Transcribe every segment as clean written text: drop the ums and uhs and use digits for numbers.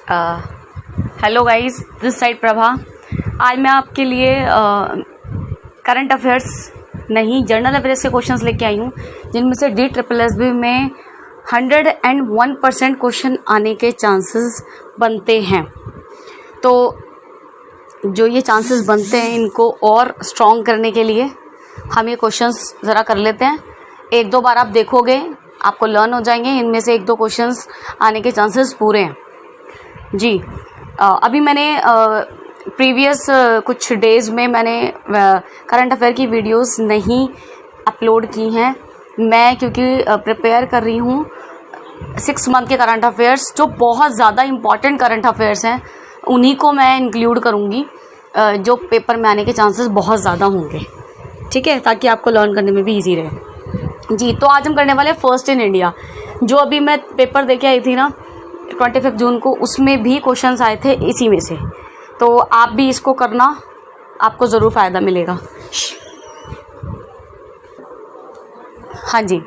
Hello guys, this side Prabha. आज मैं आपके लिए करंट अफेयर्स नहीं, जनरल अफेयर्स के क्वेश्चंस लेके आई हूँ, जिनमें से DSSB में 101% क्वेश्चन आने के चांसेस बनते हैं। तो जो ये चांसेस बनते हैं, इनको और स्ट्रॉन्ग करने के लिए हम ये क्वेश्चंस ज़रा कर लेते हैं। एक दो बार आप देखोगे, आपको लर्न हो जाएंगे। इनमें से एक दो क्वेश्चंस आने के चांसेस पूरे हैं जी। अभी मैंने प्रीवियस कुछ डेज़ में मैंने करंट अफेयर की वीडियोस नहीं अपलोड की हैं। मैं क्योंकि प्रिपेयर कर रही हूँ 6 मंथ के करंट अफेयर्स, जो बहुत ज़्यादा इम्पॉर्टेंट करंट अफेयर्स हैं, उन्हीं को मैं इंक्लूड करूँगी, जो पेपर में आने के चांसेस बहुत ज़्यादा होंगे। ठीक है, ताकि आपको लर्न करने में भी ईजी रहे जी। तो आज हम करने वाले फर्स्ट इन इंडिया, जो अभी मैं पेपर दे के आई थी ना 25 जून को, उसमें भी क्वेश्चंस आए थे इसी में से। तो आप भी इसको करना, आपको ज़रूर फ़ायदा मिलेगा। हाँ जी।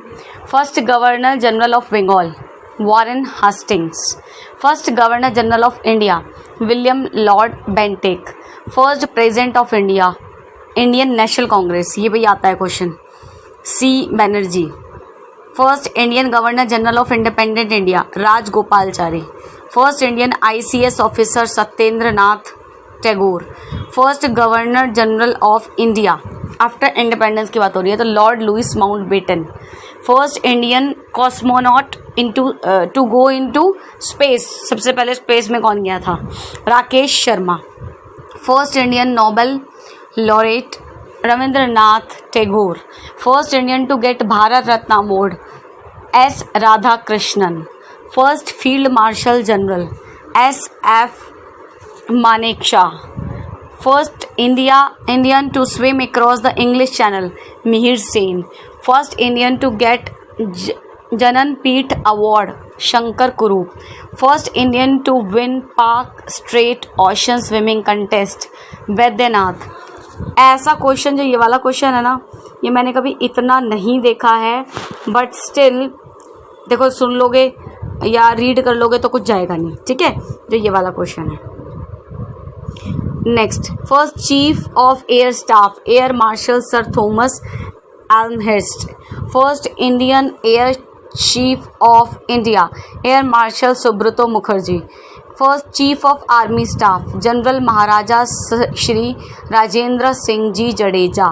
First governor general of Bengal Warren Hastings. First governor general of India William Lord Bentinck. First president of India Indian national Congress, ये भी आता है question, C Banerjee. First Indian governor general of independent India Rajagopalachari. First Indian ICS officer Satyendra Nath Tagore. First governor general of India after independence की बात हो रही है तो Lord Louis Mountbatten. First Indian cosmonaut to go into space, सबसे पहले स्पेस में कौन गया था? Rakesh Sharma. First Indian Nobel laureate Rabindranath Tagore. First Indian to get Bharat Ratna award S. Radhakrishnan. First field marshal general SF Manekshaw. First Indian to swim across the English Channel Mihir Sen. First Indian to get Jnanpith award Shankar Kurup. First Indian to win Palk strait ocean swimming contest Vaidyanath. ऐसा question, जो ये वाला question है ना, ये मैंने कभी इतना नहीं देखा है, बट स्टिल देखो, सुन लोगे या रीड कर लोगे तो कुछ जाएगा नहीं। ठीक है, जो ये वाला क्वेश्चन है। Next, first chief of air staff air marshal sir Thomas Elmhirst. First Indian air chief of India air marshal Subroto Mukherjee. First chief of army staff general Maharaja Shri Rajendra Singh ji Jadeja.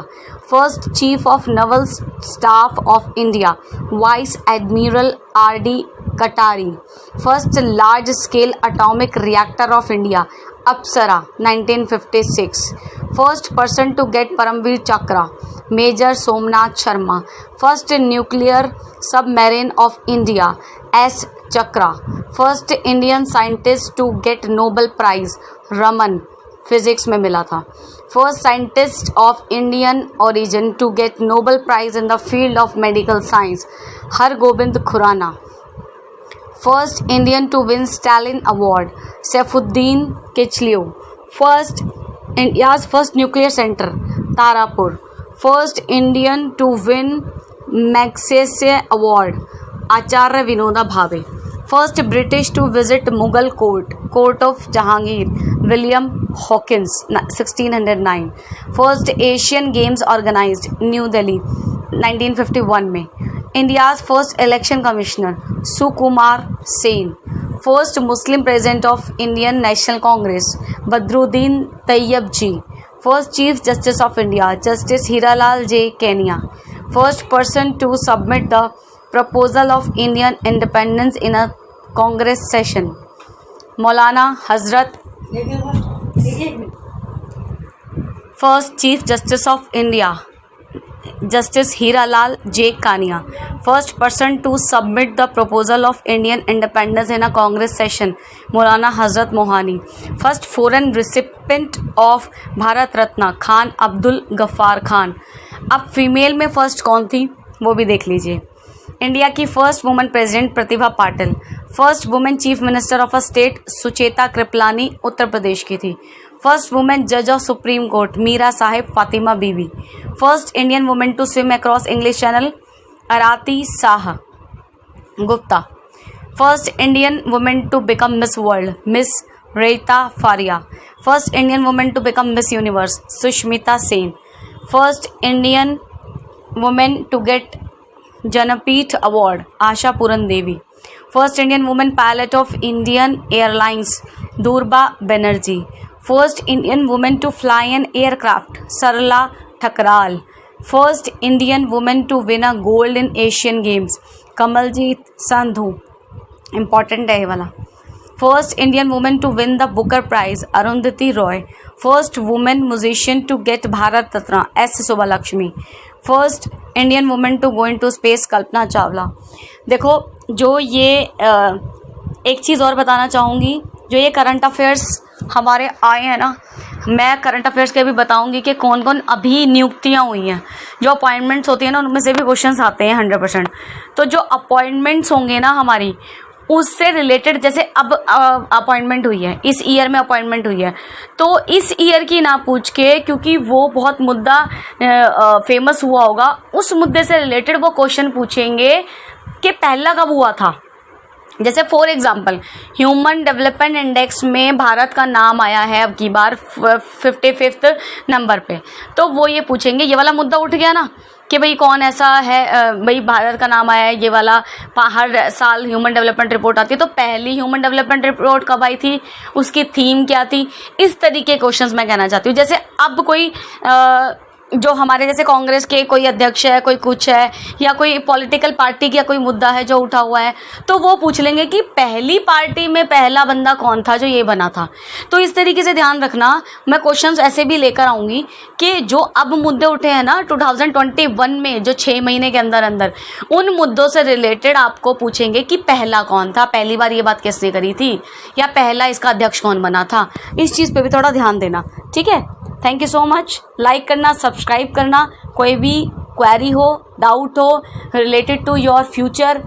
First chief of naval staff of India vice admiral RD Katari. First large scale atomic reactor of India Apsara 1956। First person to get Paramvir Chakra major Somnath Sharma. First nuclear submarine of India S. Chakra. First Indian scientist to get Nobel prize Raman, physics में मिला था। First scientist of Indian origin to get Nobel prize in the field of medical science Hargobind Khorana. First Indian to win Stalin award Saifuddin Kitchlew. First India's first nuclear centre Tarapur. First Indian to win Magsaysay award Acharya Vinoba Bhave. First British to visit Mughal court of Jahangir William Hawkins 1609। First Asian Games organised new Delhi 1951 में। India's first election commissioner Sukumar Sen. First Muslim president of Indian national congress Badruddin Tyabji. First chief justice of India justice Hiralal J. Kania. First person to submit the proposal of Indian independence in a Congress session Maulana Hasrat. First chief justice of India justice Hiralal J. Kania. First person to submit the proposal of Indian independence in a Congress session Maulana Hasrat Mohani. First foreign recipient of Bharat Ratna Khan Abdul Ghaffar Khan. अब female में first कौन थी वो भी देख लीजिए। India की first women president Pratibha Patil. First women chief minister of a state Sucheta Kripalani Uttar Pradesh की थी। फर्स्ट वुमेन जज of supreme court Meera Sahib Fatima Beevi. First Indian women to swim across English Channel Arati Saha Gupta. First Indian women to become Miss World, Miss Reita Faria. First Indian women to become Miss Universe, Sushmita Sen. First Indian women to get Jnanpith award, Asha Puran Devi. First Indian women pilot of Indian Airlines, Durba Banerjee. First Indian women to fly an aircraft, Sarla Thakral. First Indian women to win a gold in Asian Games, Kamaljeet Sandhu. Important है ये वाला. First Indian women to win the Booker prize, Arundhati Roy. First women musician to get Bharat Ratna, S Subbulakshmi. First Indian women to go in to space, Kalpana Chawla. देखो जो ये एक चीज़ और बताना चाहूँगी, जो ये करंट अफेयर्स हमारे आए हैं ना, मैं करंट अफेयर्स के भी बताऊंगी कि कौन कौन अभी नियुक्तियां हुई हैं. जो अपॉइंटमेंट्स होती हैं ना, उनमें से भी क्वेश्चंस आते हैं 100%. तो जो अपॉइंटमेंट्स होंगे ना हमारी, उससे रिलेटेड, जैसे अब अपॉइंटमेंट हुई है, इस ईयर में अपॉइंटमेंट हुई है, तो इस ईयर की ना पूछ के, क्योंकि वो बहुत मुद्दा फेमस हुआ होगा, उस मुद्दे से रिलेटेड वो क्वेश्चन पूछेंगे कि पहला कब हुआ था. जैसे for example human development index में भारत का नाम आया है अब की बार 55th नंबर पे, तो वो ये पूछेंगे, ये वाला मुद्दा उठ गया ना कि भाई कौन ऐसा है, भाई भारत का नाम आया है, ये वाला हर साल ह्यूमन डेवलपमेंट रिपोर्ट आती है, तो पहली ह्यूमन डेवलपमेंट रिपोर्ट कब आई थी, उसकी थीम क्या थी. इस तरीके के क्वेश्चंस मैं कहना चाहती हूँ. जैसे अब कोई जो हमारे जैसे कांग्रेस के कोई अध्यक्ष है, कोई कुछ है, या कोई पॉलिटिकल पार्टी का कोई मुद्दा है जो उठा हुआ है, तो वो पूछ लेंगे कि पहली पार्टी में पहला बंदा कौन था जो ये बना था. तो इस तरीके से ध्यान रखना, मैं क्वेश्चंस ऐसे भी लेकर आऊँगी कि जो अब मुद्दे उठे हैं ना 2021 में, जो 6 महीने के अंदर अंदर, उन मुद्दों से रिलेटेड आपको पूछेंगे कि पहला कौन था, पहली बार ये बात किसने करी थी, या पहला इसका अध्यक्ष कौन बना था. इस चीज़ पर भी थोड़ा ध्यान देना, ठीक है. Thank you so much. Like करना, सब्सक्राइब करना. कोई भी क्वेरी हो, डाउट हो रिलेटेड टू योर फ्यूचर,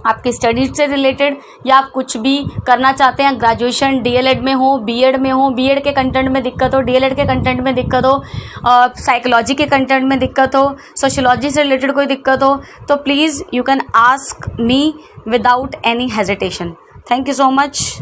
आपकी स्टडीज से रिलेटेड, या आप कुछ भी करना चाहते हैं, ग्रेजुएशन डीएलएड में हो, बीएड में हो, बीएड के कंटेंट में दिक्कत हो, डीएलएड के कंटेंट में दिक्कत हो, साइकोलॉजी के कंटेंट में दिक्कत हो, सोशियोलॉजी से रिलेटेड कोई दिक्कत हो, तो please you can ask me without any hesitation. Thank you so much.